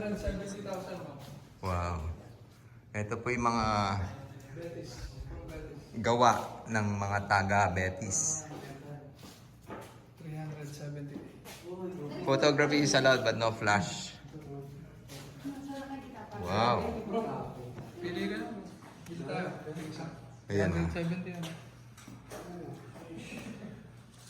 370,000 mo. Wow. Ito po yung mga Betis. gawa ng mga taga Betis. 370. Photography is allowed but no flash. Wow. Pili ka na. Pili tayo. Ayan. 370 ano.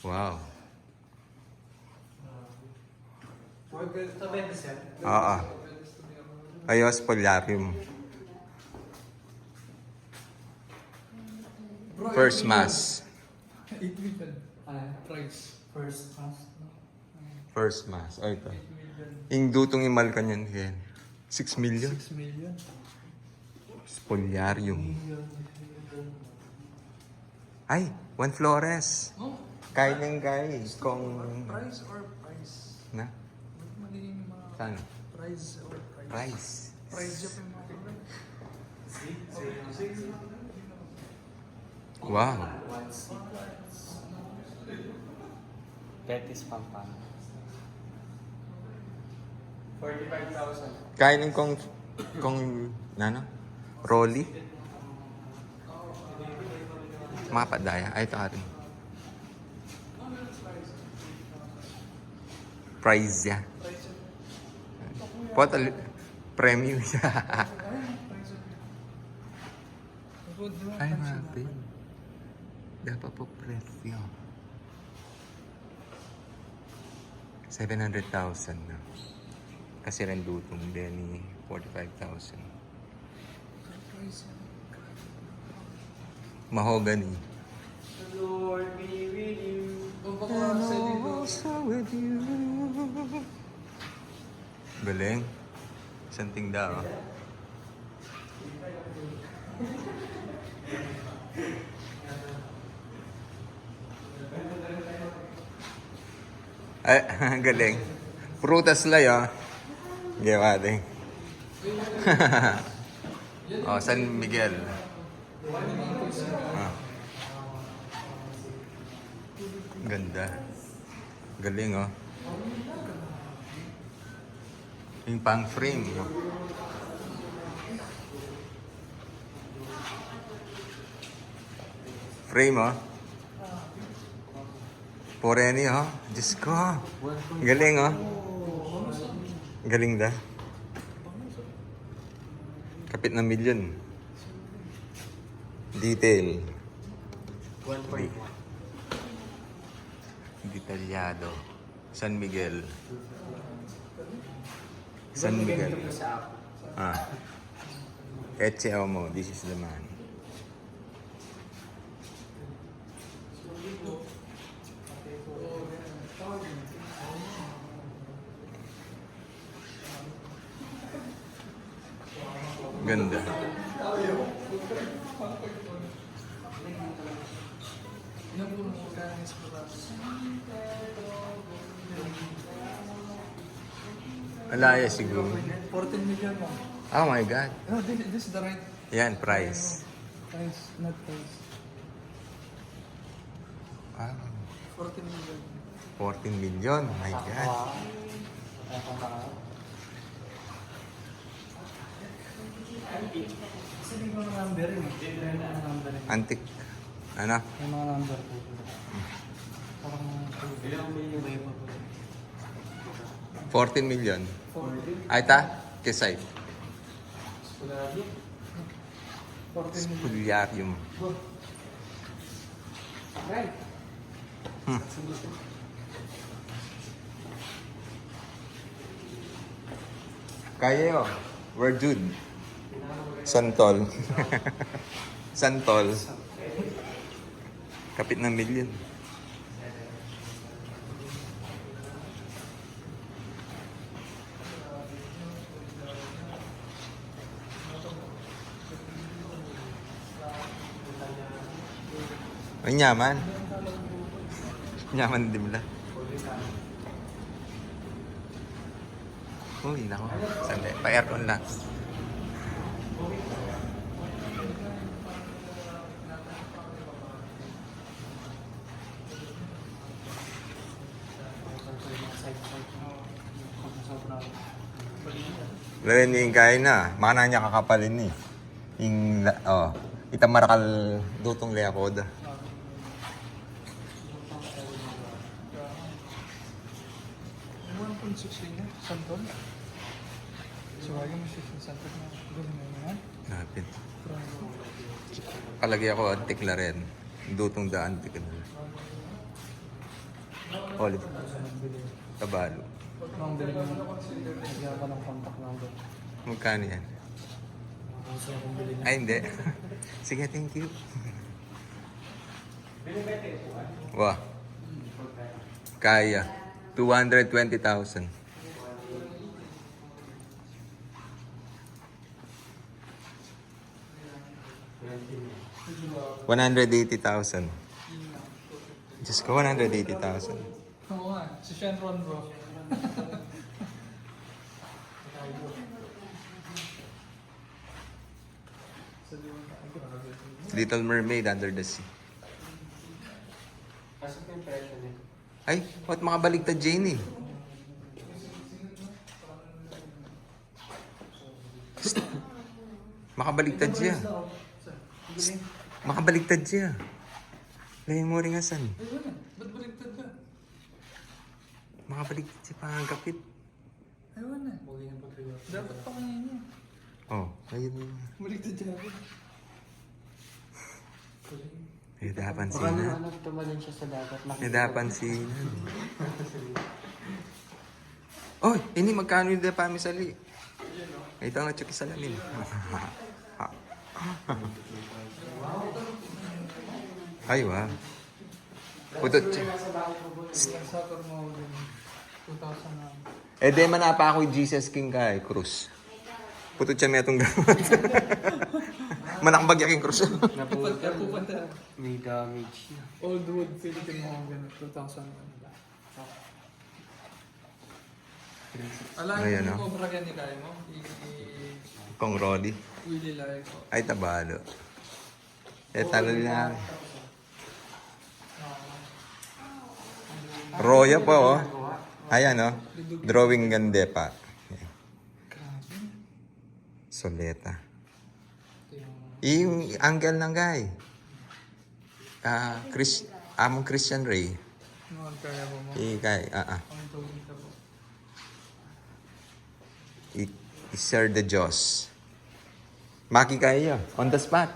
Wow. Sa Betis yan? Oo. Ayos, Polarium. First Mass. 8 million. Price. First class. First Mass. O ito. 8 million. Yung dutong imal ka niyan. 6 million. 6 million. Spoliarium. Ay, Juan Flores. Oh, Kain ng guys. Kung... price or price? Na? Ba't magiging mga Saan? price or price? Price. Price job yung mga kapatid. Wow. Betis Pampanga. 45,000. Kainin kong ano? Rolly. Mapadaya. Ay, ito atin. Price ya. Total premium siya. Ay, mapi. Dapat po presyo. 700,000 na. Kasi rin dutong Benny, 45,000. Mahogany. The Lord be with you. Also with you. Galing. Isang tingda, oh. Ay, galing. Prutas lay, oh. Gawa din. Oh, San Miguel. Ah. Ganda. Galing, oh. Yung pang frame. Oh. Frame, oh. Poreni, oh. Diyos ko. Galing, oh. Galing da. Kapit na milyon. Detail. 1.1. Detalyado. San Miguel. San Miguel. Sa app. Ah. Eche mo. This is the man. Ganda. Alaya siguro. 14 million mo. Oh my God. No, this is the right Yan, price. price, not price. Wow. 14 million. 14 million. My God. Kasi may mga number eh. May mga number eh. Antik. Ano? May mga number po. Parang ilang million ba yun? 14 million. Ay, ta? Kisay. 14 million. Spoliarium. Right. Kaya yun. We're good. Santol. Santol. Kapit ng million. Ay, nyaman. Nyaman din nila. Uy, nako. Sandali. Pa-aircon lang. Side-side. Sobrang Lain yung kain na. Mana niya kakapalin eh. Yung, itang marakal dutong leakoda. Yung 1.6 niya, santol. So, ayaw mo siya sa santol na gawin na yan. Napit. Pero, Palagi ako antik la rin. Dutong da antik na. Olive. Tabalo. nang bili mo, nagyan ka ng contact number. Magkano yan? Gusto akong bili niya. Ay, hindi. Sige, thank you. Wah. Kaya. 220,000. $180,000. Diyos ko, 180,000. Oo nga, si Shenron bro. Little Mermaid Under the Sea. Kasi yung presyo niya. Ay, what makabaligtad Jane eh. Makabaligtad siya. Makabaligtad siya. Layo mo rin asan. Ayun na, ba't baligtad ka? Makabaligtad siya pa ang kapit. Ayun na. Dapat pa kanya niya. Oh, ayun. Baligtad siya ako. May dapan Baka sina. ano, tumalon siya sa dagat. May dapan sina. Oy, ini magkano yung dapami sali? Ito ang natsuki sa lamin. Ay, wow. Putot siya. Soccer mo din. 2000 na. Eh, di man pa ako yung Jesus King kay Cruz. Putot siya may itong gamot. Manakbag yaking Cruz. Pupunta. May damage na. Old wood Philippine mo ganun. 2000 na. Alam Ayan, mo no? kung obra ni kaya mo? Kong Roddy. Willie Lai ko. Ay, tabalo. Eh, talo na. Roya po, oh. Ayan, oh. Drawing gande pa. Grabe. Soleta. Ito yung... Yung uncle ng guy. Among Christian Ray. Noon kaya mo mo. Guy, Ang tawag ka po. Sir the Diyos. Maki kaya, on the spot.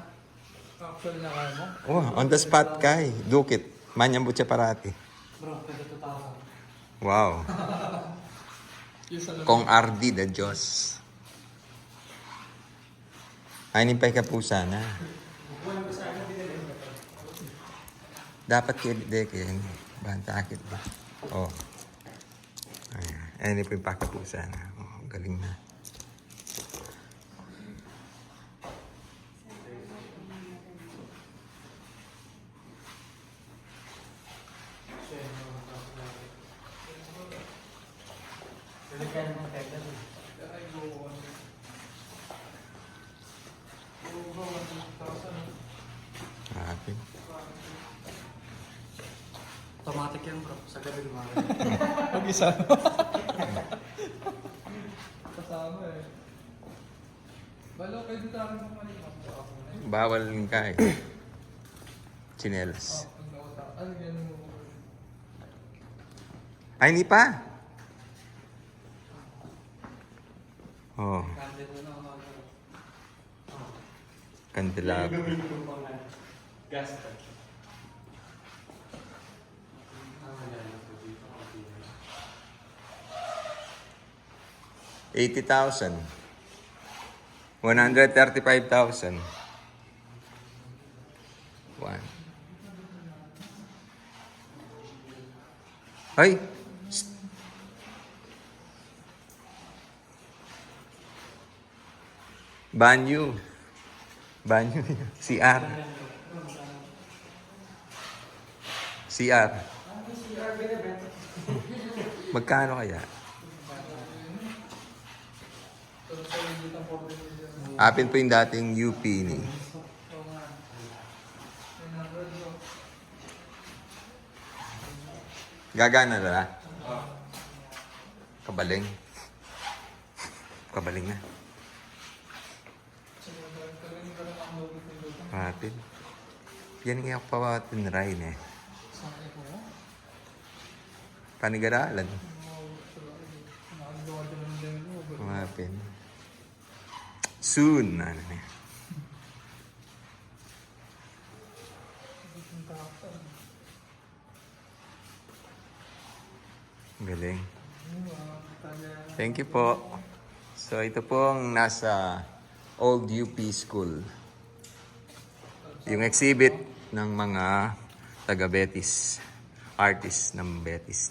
Actual na kaya mo? Oh, on the spot kay. Dukit. Manyambut siya parati. Bro, pwede 2,000. Wow. Yung sa Kong RD the Diyos. Ay, nipay ka po sana. Dapat kayo yan. Bantakit ba? Oh. Ayan. Ay, nipay pa ka po sana. Oh, galing na. Pwede ka naman pwede. Ay, go on. Go, 1,000. Happy. Automatic yan bro. Sa gabi lumayan. Mag-isa. Kasama eh. Balo, pwede tayo mo malimas. Bawal yung kay. Chinelas. Ano yan mo? Ay, hindi pa. Oh, Candle na ako. kandelabro. Gagawin ko pang gas. $80,000. 135,000. One. Ay! Shh. Banyo. Banyo. CR. CR. Magkano kaya? Apin po yung dating UP ni. Gagana na. Kabaling. Kabaling na. Kapit. Yan nga pa tinry eh. Panigaralan. Kapit. Soon. Ano na. Galing. Thank you po. So ito pong nasa Old UP School. Yung exhibit ng mga taga-Betis. Artists ng Betis.